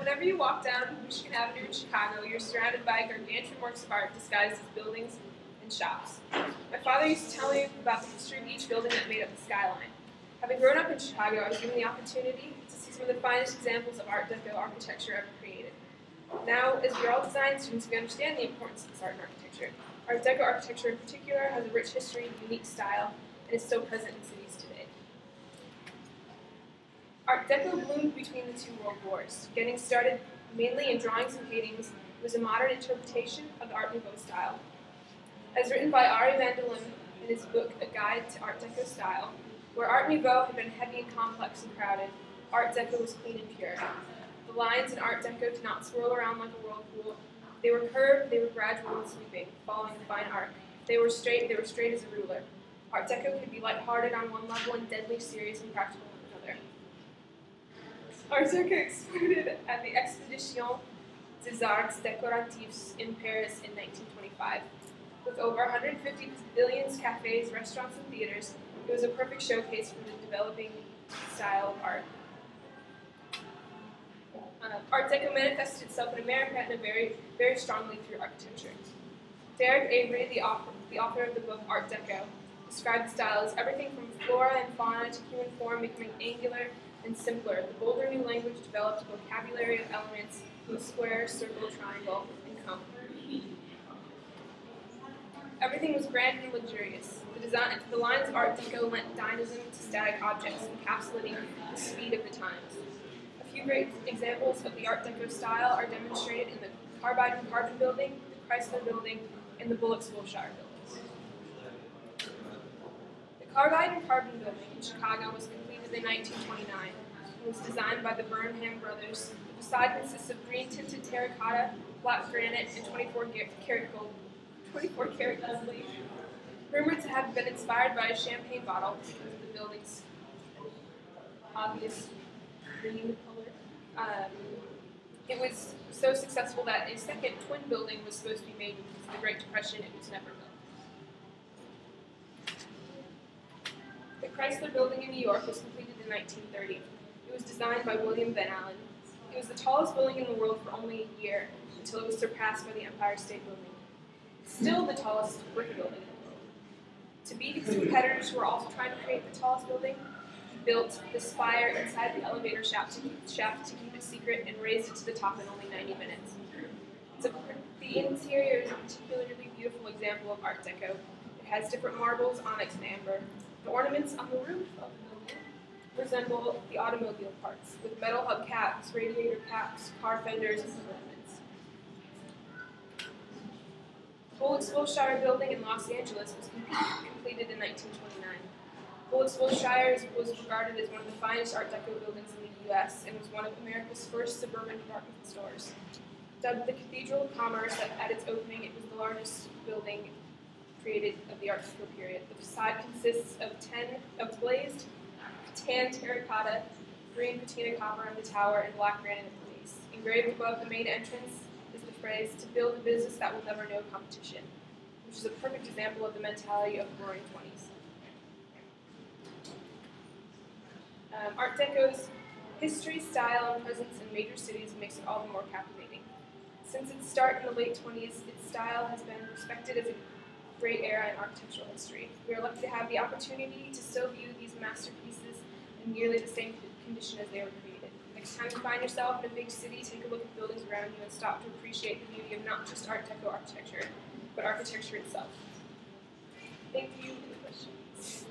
Whenever you walk down Michigan Avenue in Chicago, you're surrounded by gargantuan works of art disguised as buildings and shops. My father used to tell me about the history of each building that made up the skyline. Having grown up in Chicago, I was given the opportunity to see some of the finest examples of Art Deco architecture ever created. Now, as we are all design students, we understand the importance of this art and architecture. Art Deco architecture in particular has a rich history, unique style, and is still present in cities today. Art Deco bloomed between the two world wars. Getting started mainly in drawings and paintings, it was a modern interpretation of the Art Nouveau style. As written by Gwendolyn in his book, A Guide to Art Deco Style, where Art Nouveau had been heavy and complex and crowded, Art Deco was clean and pure. The lines in Art Deco did not swirl around like a whirlpool. They were curved, they were gradual and sweeping, following a fine arc. If they were straight as a ruler. Art Deco could be lighthearted on one level and deadly serious and practical on another. Art Deco exploded at the Exposition des Arts Décoratifs in Paris in 1925. With over 150 pavilions, cafes, restaurants, and theaters, it was a perfect showcase for the developing style of art. Art Deco manifested itself in America in a very strongly through architecture. Derek Avery, the author of the book Art Deco, described the style as everything from flora and fauna to human form becoming angular and simpler. The bolder new language developed a vocabulary of elements from square, circle, triangle, and cone. Everything was grand and luxurious. The lines of Art Deco lent dynamism to static objects, encapsulating the speed of the times. A few great examples of the Art Deco style are demonstrated in the Carbide and Carbon building, the Chrysler building, and the Polich buildings. The Carbide and Carbon building in Chicago was completed in 1929 and was designed by the Burnham brothers. The facade consists of green-tinted terracotta, black granite, and 24-karat gold leaf. Rumored to have been inspired by a champagne bottle because of the building's obvious green color. It was so successful that a second twin building was supposed to be made because of the Great Depression. It was never built. The Chrysler building in New York was completed in 1930. It was designed by William Van Allen. It was the tallest building in the world for only a year until it was surpassed by the Empire State Building. It's still the tallest brick building in the world. To beat its competitors who were also trying to create the tallest building, he built the spire inside the elevator shaft to keep it secret and raised it to the top in only 90 minutes. The interior is a particularly beautiful example of Art Deco. It has different marbles, onyx, and amber. The ornaments on the roof of the building resemble the automobile parts, with metal hubcaps, radiator caps, car fenders, and ornaments. Polich building in Los Angeles was completed in 1929. Polich was regarded as one of the finest Art Deco buildings in the U.S. and was one of America's first suburban department stores. Dubbed the Cathedral of Commerce at its opening, it was the largest building created of the Art Deco period. The facade consists of glazed tan terracotta, green patina copper on the tower, and black granite at the base. Engraved above the main entrance is the phrase, "To build a business that will never know competition," which is a perfect example of the mentality of the Roaring Twenties. Art Deco's history, style, and presence in major cities makes it all the more captivating. Since its start in the late 20s, its style has been respected as a great era in architectural history. We are lucky to have the opportunity to still view these masterpieces in nearly the same condition as they were created. Next time you find yourself in a big city, take a look at buildings around you and stop to appreciate the beauty of not just Art Deco architecture, but architecture itself. Thank you for the questions.